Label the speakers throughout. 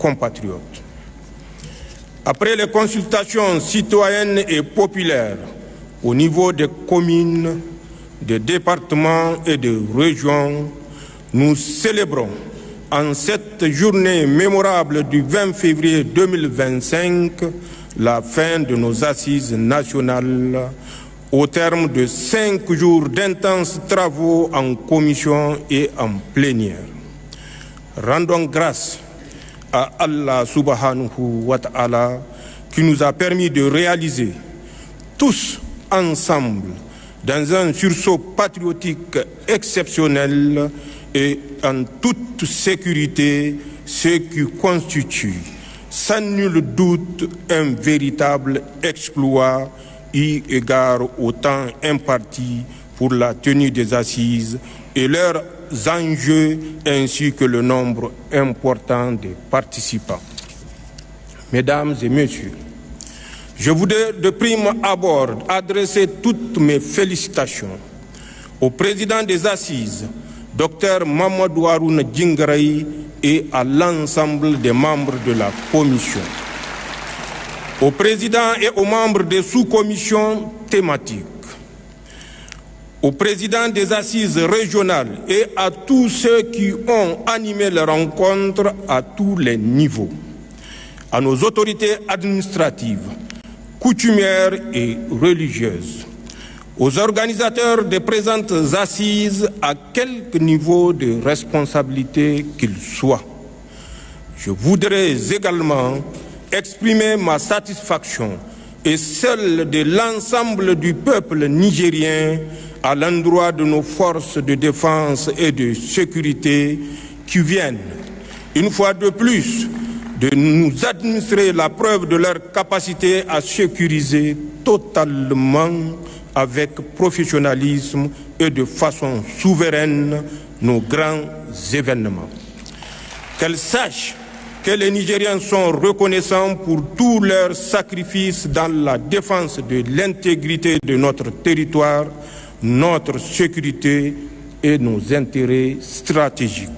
Speaker 1: compatriotes. Après les consultations citoyennes et populaires au niveau des communes, des départements et des régions, nous célébrons en cette journée mémorable du 20 février 2025 la fin de nos assises nationales au terme de 5 jours d'intenses travaux en commission et en plénière. Rendons grâce à Allah subhanahu wa ta'ala qui nous a permis de réaliser tous ensemble dans un sursaut patriotique exceptionnel et en toute sécurité ce qui constitue sans nul doute un véritable exploit eu égard au temps imparti pour la tenue des assises et leurs enjeux ainsi que le nombre important des participants. Mesdames et messieurs, je voudrais de prime abord adresser toutes mes félicitations au président des assises, Dr Mamadou Harouna Djingaray, et à l'ensemble des membres de la commission, au président et aux membres des sous-commissions thématiques, au président des assises régionales et à tous ceux qui ont animé les rencontres à tous les niveaux, à nos autorités administratives, coutumières et religieuses, aux organisateurs des présentes assises à quelque niveau de responsabilité qu'ils soient. Je voudrais également exprimer ma satisfaction et celle de l'ensemble du peuple nigérien à l'endroit de nos forces de défense et de sécurité qui viennent, une fois de plus, de nous administrer la preuve de leur capacité à sécuriser totalement avec professionnalisme et de façon souveraine nos grands événements. Qu'elles sachent que les Nigériens sont reconnaissants pour tous leurs sacrifices dans la défense de l'intégrité de notre territoire, notre sécurité et nos intérêts stratégiques.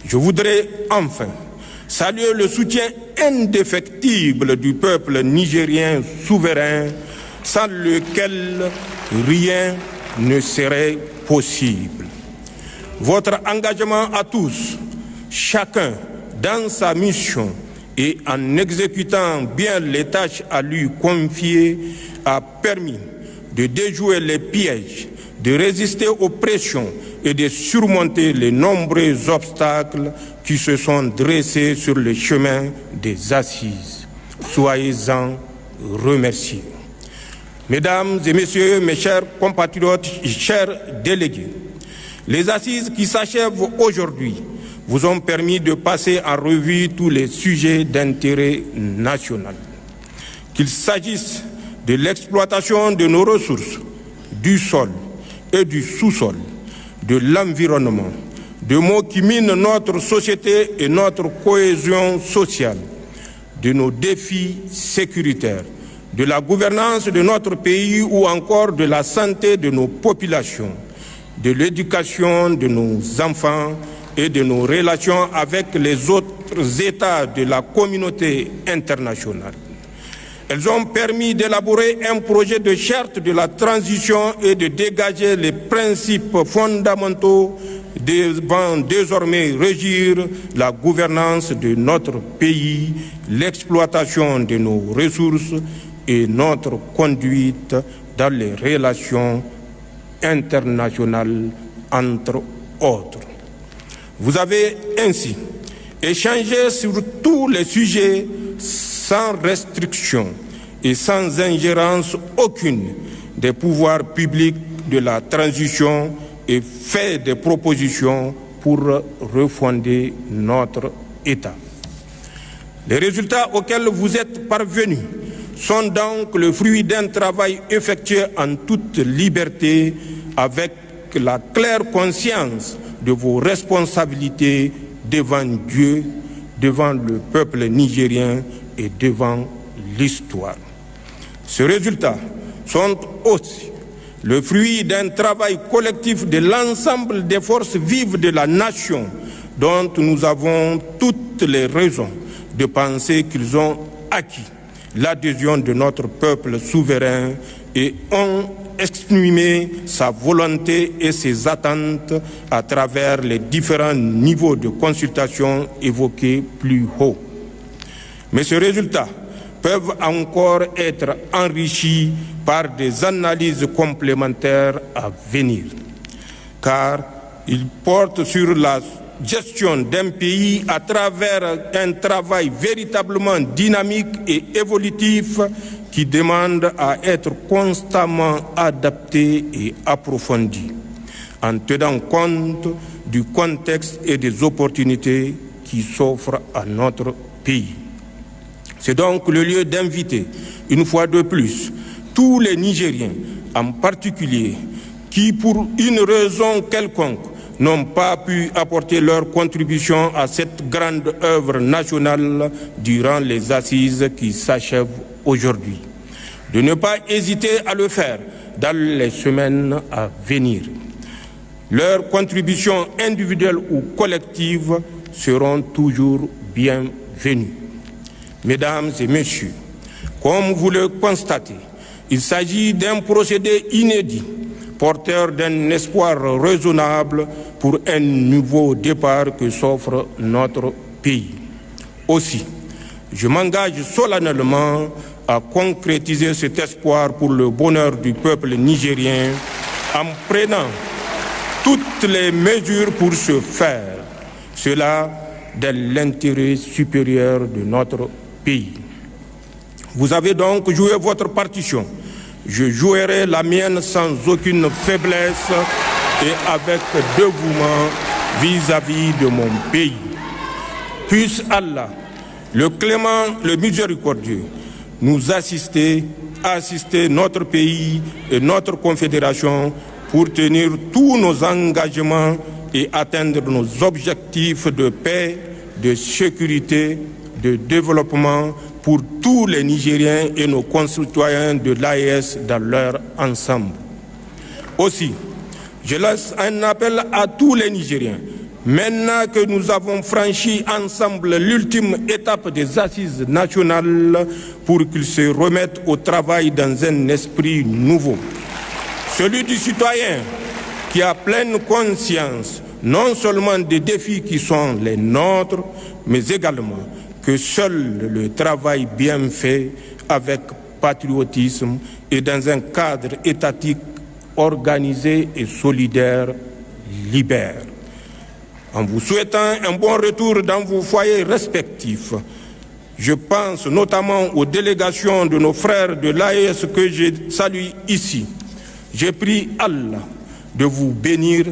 Speaker 1: Je voudrais enfin saluer le soutien indéfectible du peuple nigérien souverain, sans lequel rien ne serait possible. Votre engagement à tous, chacun dans sa mission et en exécutant bien les tâches à lui confiées, a permis de déjouer les pièges, de résister aux pressions et de surmonter les nombreux obstacles qui se sont dressés sur le chemin des assises. Soyez-en remerciés. Mesdames et messieurs, mes chers compatriotes et chers délégués, les assises qui s'achèvent aujourd'hui vous ont permis de passer en revue tous les sujets d'intérêt national. Qu'il s'agisse de l'exploitation de nos ressources, du sol et du sous-sol, de l'environnement, de maux qui minent notre société et notre cohésion sociale, de nos défis sécuritaires, de la gouvernance de notre pays ou encore de la santé de nos populations, de l'éducation de nos enfants et de nos relations avec les autres États de la communauté internationale. Elles ont permis d'élaborer un projet de charte de la transition et de dégager les principes fondamentaux devant désormais régir la gouvernance de notre pays, l'exploitation de nos ressources et notre conduite dans les relations internationales, entre autres. Vous avez ainsi échangé sur tous les sujets sans restriction et sans ingérence aucune des pouvoirs publics de la transition et fait des propositions pour refonder notre État. Les résultats auxquels vous êtes parvenus sont donc le fruit d'un travail effectué en toute liberté avec la claire conscience de vos responsabilités devant Dieu, devant le peuple nigérien et devant l'histoire. Ces résultats sont aussi le fruit d'un travail collectif de l'ensemble des forces vives de la nation dont nous avons toutes les raisons de penser qu'ils ont acquis l'adhésion de notre peuple souverain et ont exprimé sa volonté et ses attentes à travers les différents niveaux de consultation évoqués plus haut. Mais ces résultats peuvent encore être enrichis par des analyses complémentaires à venir, car ils portent sur la gestion d'un pays à travers un travail véritablement dynamique et évolutif qui demande à être constamment adapté et approfondi, en tenant compte du contexte et des opportunités qui s'offrent à notre pays. C'est donc le lieu d'inviter, une fois de plus, tous les Nigériens, en particulier, qui, pour une raison quelconque, n'ont pas pu apporter leur contribution à cette grande œuvre nationale durant les assises qui s'achèvent aujourd'hui, de ne pas hésiter à le faire dans les semaines à venir. Leurs contributions individuelles ou collectives seront toujours bienvenues. Mesdames et messieurs, comme vous le constatez, il s'agit d'un procédé inédit, porteur d'un espoir raisonnable pour un nouveau départ que s'offre notre pays. Aussi, je m'engage solennellement à concrétiser cet espoir pour le bonheur du peuple nigérien en prenant toutes les mesures pour ce faire, cela dans l'intérêt supérieur de notre pays. Vous avez donc joué votre partition. Je jouerai la mienne sans aucune faiblesse et avec dévouement vis-à-vis de mon pays. Puisse Allah, le clément, le miséricordieux, nous assister notre pays et notre confédération pour tenir tous nos engagements et atteindre nos objectifs de paix, de sécurité, de développement pour tous les Nigériens et nos concitoyens de l'AES dans leur ensemble. Aussi, je lance un appel à tous les Nigériens. Maintenant que nous avons franchi ensemble l'ultime étape des assises nationales pour qu'ils se remettent au travail dans un esprit nouveau. Celui du citoyen qui a pleine conscience non seulement des défis qui sont les nôtres, mais également que seul le travail bien fait avec patriotisme et dans un cadre étatique organisé et solidaire libère. En vous souhaitant un bon retour dans vos foyers respectifs, je pense notamment aux délégations de nos frères de l'AES que je salue ici. J'ai prié Allah de vous bénir,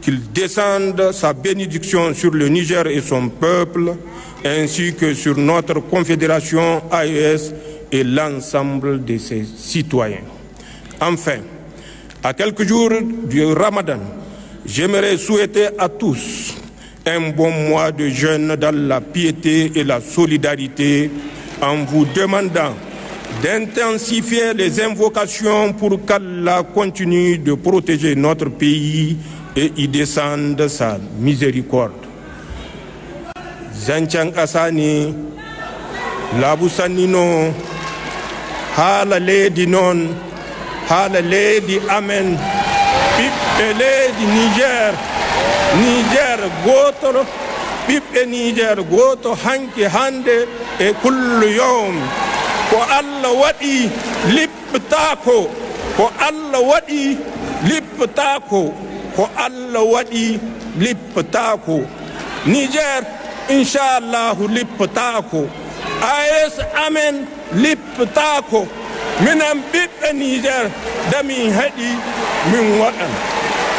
Speaker 1: qu'il descende sa bénédiction sur le Niger et son peuple, ainsi que sur notre confédération AES et l'ensemble de ses citoyens. Enfin, à quelques jours du Ramadan, j'aimerais souhaiter à tous un bon mois de jeûne dans la piété et la solidarité en vous demandant d'intensifier les invocations pour qu'Allah continue de protéger notre pays et y descende sa miséricorde. Zancang asani labu sanino hala ledi non hala ledi amen pippe ledi Niger goto pippe Niger goto hanke hande e kullu yawm ko Allah wadi lipptako ko Allah wadi lipptako ko Allah wadi lipptako Niger inshallah lipptako AES amen lipptako minam biɓɓe Niger dami haɗi min waɗan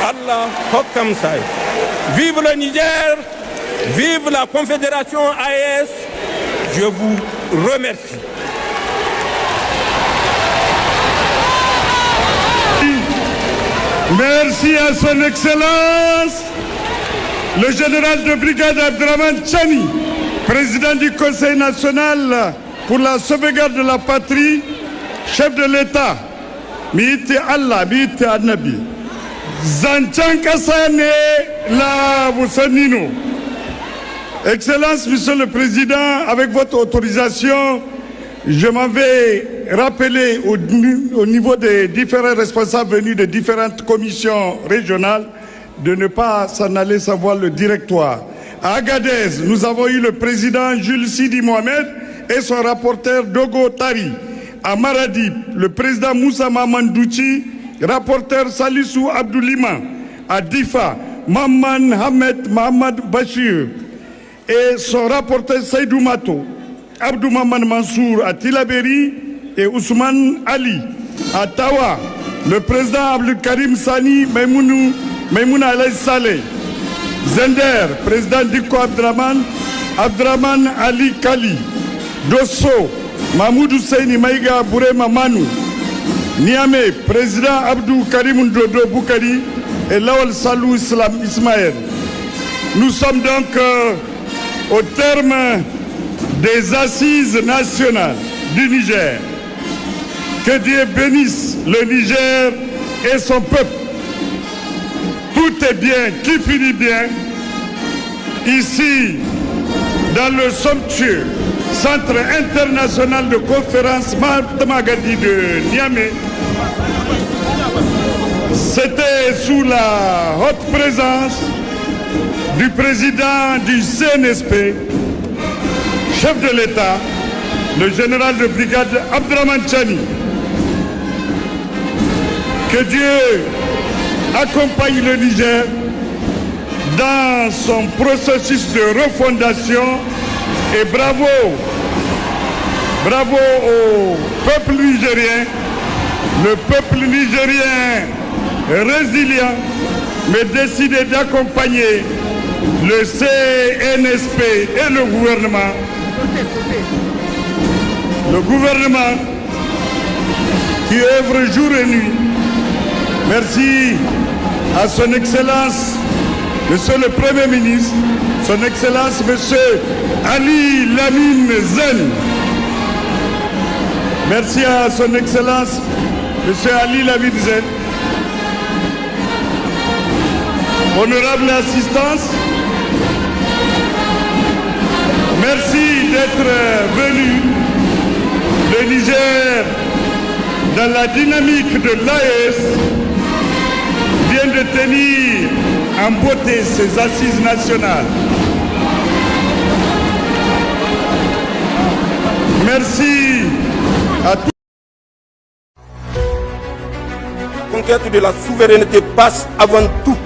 Speaker 1: Allah hokkam say. Vive le Niger, vive la Confédération AES. Je vous remercie.
Speaker 2: Merci à son Excellence, le général de brigade Abdraman Chani, président du Conseil national pour la sauvegarde de la patrie, chef de l'État, Miiti Allah, Miiti Annabi. Zanchan Kasane la Busanino. Excellence, Monsieur le Président, avec votre autorisation, je m'en vais rappeler au niveau des différents responsables venus des différentes commissions régionales de ne pas s'en aller sans voir le directoire. À Agadez, nous avons eu le président Jules Sidi Mohamed et son rapporteur Dogo Tari. À Maradi, le président Moussa Mamandouchi, rapporteur Salissou Abdoulima. À Difa, Maman Hamed Mohamed Bachir et son rapporteur Seydou Mato. Abdou Maman Mansour à Tilaberi et Ousmane Ali. À Tawa, le président Abdul Karim Sani Maimouna Alaï Saleh. Zender, président Diko Abdraman Ali Kali. Dosso, Mahmoud Husseini Maïga Bourema Manou. Niamey, président Abdou Karim Dodo Boukari et Lawal Salou Ismaël. Nous sommes donc au terme des assises nationales du Niger. Que Dieu bénisse le Niger et son peuple. Tout est bien qui finit bien. Ici, dans le somptueux Centre international de conférence Mahatma Gandhi de Niamey, c'était sous la haute présence du président du CNSP, chef de l'État, le général de brigade Abdraman Chani. Que Dieu accompagne le Niger dans son processus de refondation et bravo au peuple nigérien, le peuple nigérien résilient mais décidé d'accompagner le CNSP et le gouvernement qui œuvre jour et nuit. Merci à son Excellence, Monsieur le Premier ministre, son Excellence, Monsieur Ali Lamine Zen. Merci à son Excellence, Monsieur Ali Lamine Zen. Honorable assistance, merci d'être venu. Le Niger, dans la dynamique de l'AES, vient de tenir en beauté ses assises nationales. Merci à tous.
Speaker 1: La conquête de la souveraineté passe avant tout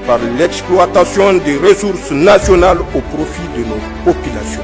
Speaker 1: par l'exploitation des ressources nationales au profit de nos populations.